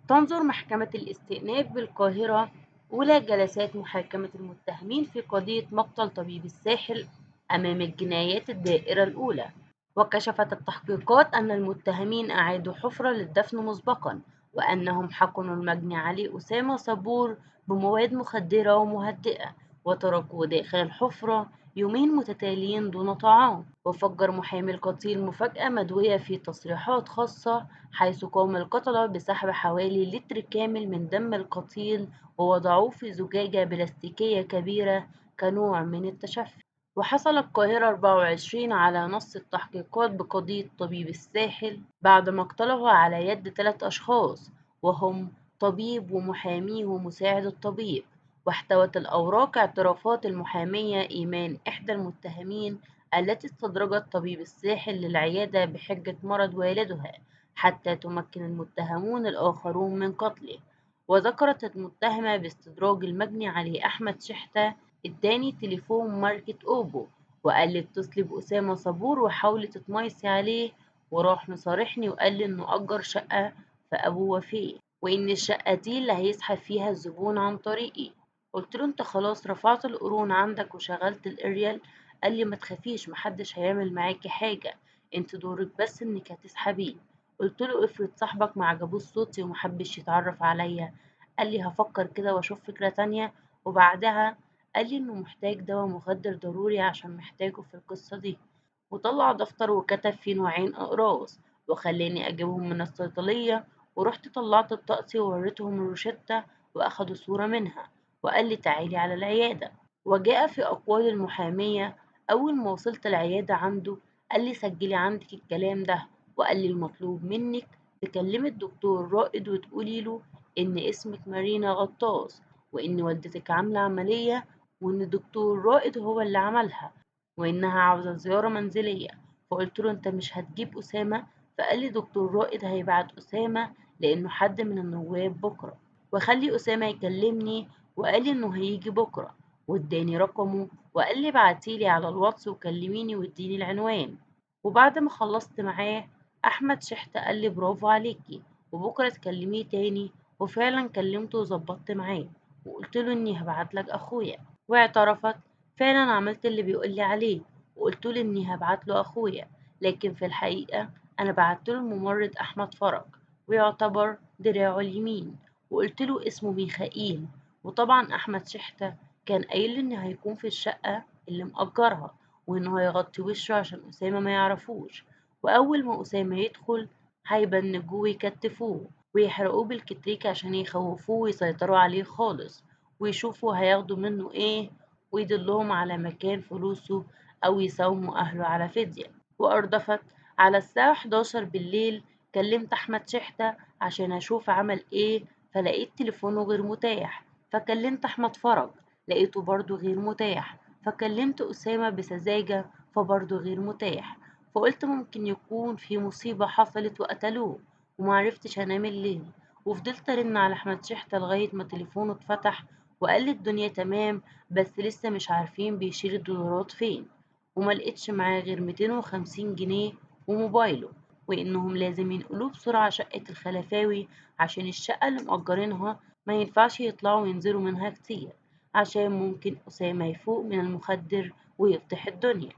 تنظر محكمة الاستئناف بالقاهرة أولى جلسات محاكمة المتهمين في قضية مقتل طبيب الساحل أمام الجنايات الدائرة الأولى. وكشفت التحقيقات أن المتهمين أعادوا حفرة للدفن مسبقا، وأنهم حقنوا المجني عليه أسامة صبور بمواد مخدرة ومهدئة، وتركوه داخل الحفرة يومين متتاليين دون طعام. وفجر محامي القتيل مفاجأة مدوية في تصريحات خاصة، حيث قام القتلة بسحب حوالي لتر كامل من دم القتيل ووضعوه في زجاجة بلاستيكية كبيرة كنوع من التشفي. وحصل القاهرة 24 على نص التحقيقات بقضية طبيب الساحل بعد ما اقتله على يد 3 أشخاص، وهم طبيب ومحاميه ومساعد الطبيب. واحتوت الأوراق اعترافات المحامية إيمان إحدى المتهمين التي استدرجت طبيب الساحل للعيادة بحجة مرض والدها حتى تمكن المتهمون الآخرون من قتله. وذكرت المتهمة باستدراج المجني عليه أحمد شحتة اداني تليفون ماركة أوبو، وقال لي اتصلي بأسامة صبور وحاولي تتميسي عليه، وراح مصارحني وقال لي إنه أجر شقة في أبو وفيه، وإن الشقة دي اللي هيسحب فيها الزبون عن طريقي. قلت له أنت خلاص رفعت القرون عندك وشغلت الأريال؟ قال لي ما تخافيش، محدش هيعمل معاكي حاجة، انت دورك بس انك هتسحبيه. قلت له افرض صاحبك ما عجبوش صوتي ومحبش يتعرف عليا؟ قال لي هفكر كده واشوف فكرة تانية. وبعدها قال لي انه محتاج دواء مخدر ضروري عشان محتاجه في القصة دي، وطلع دفتر وكتب فيه نوعين أقراص وخلاني أجيبهم من الصيدلية. ورحت طلعت بطاقتي ووريتهم الروشتة وأخدوا صورة منها، وقال لي تعالي على العيادة. وجاء في أقوال المحامية أول ما وصلت العيادة عنده قال لي سجلي عندك الكلام ده، وقال لي المطلوب منك تكلمي الدكتور رائد وتقولي له إن اسمك مارينا غطاس، وإن والدتك عاملة عملية، وإن الدكتور رائد هو اللي عملها، وإنها عاوزة زيارة منزلية. فقلت له أنت مش هتجيب أسامة؟ فقال لي دكتور رائد هيبعت أسامة لأنه حد من النواب بكرة، وخلي أسامة يكلمني، وقال لي إنه هيجي بكرة، واداني رقمه وقال لي بعتيلي على الواتس وكلميني واديني العنوان. وبعد ما خلصت معاه أحمد شحتة قال لي برافو عليكي وبكرة تكلميه تاني. وفعلا كلمته وظبطت معاه وقلت له إني هبعت لك أخويا، واعترفت فعلا عملت اللي بيقولي عليه، وقلت له إني هبعت له أخويا، لكن في الحقيقة أنا بعت له الممرض أحمد فرج ويعتبر دراعه اليمين، وقلت له اسمه ميخائيل. وطبعا أحمد شحتة كان قايل لي إن هيكون في الشقة اللي مأجرها، وإنه هيغطي وشه عشان أسامة ما يعرفوش، وأول ما أسامة يدخل هيبنجوه ويكتفوه ويحرقوه بالكتريك عشان يخوفوه ويسيطروا عليه خالص، ويشوفوا هياخدوا منه ايه، ويدلهم على مكان فلوسه أو يساوموا أهله على فدية. وأردفت على الساعة 11 بالليل كلمت أحمد شحتة عشان أشوف عمل ايه، فلقيت تليفونه غير متاح، فكلمت أحمد فرج لقيته برضه غير متاح، فكلمت أسامة بسذاجة فبرضه غير متاح. فقلت ممكن يكون في مصيبة حصلت وقتلوه، ومعرفتش أنام الليل، وفضلت أرن على أحمد شحتة لغاية ما تليفونه اتفتح وقال لي الدنيا تمام، بس لسه مش عارفين بيشيل الدولارات فين، وملقتش معاه غير 250 جنيه وموبايله، وإنهم لازم ينقلوه بسرعة شقة الخلفاوي عشان الشقة اللي مأجرينها ما ينفعش يطلعوا وينزلوا منها كتير، عشان ممكن أسامة يفوق من المخدر ويفتح الدنيا.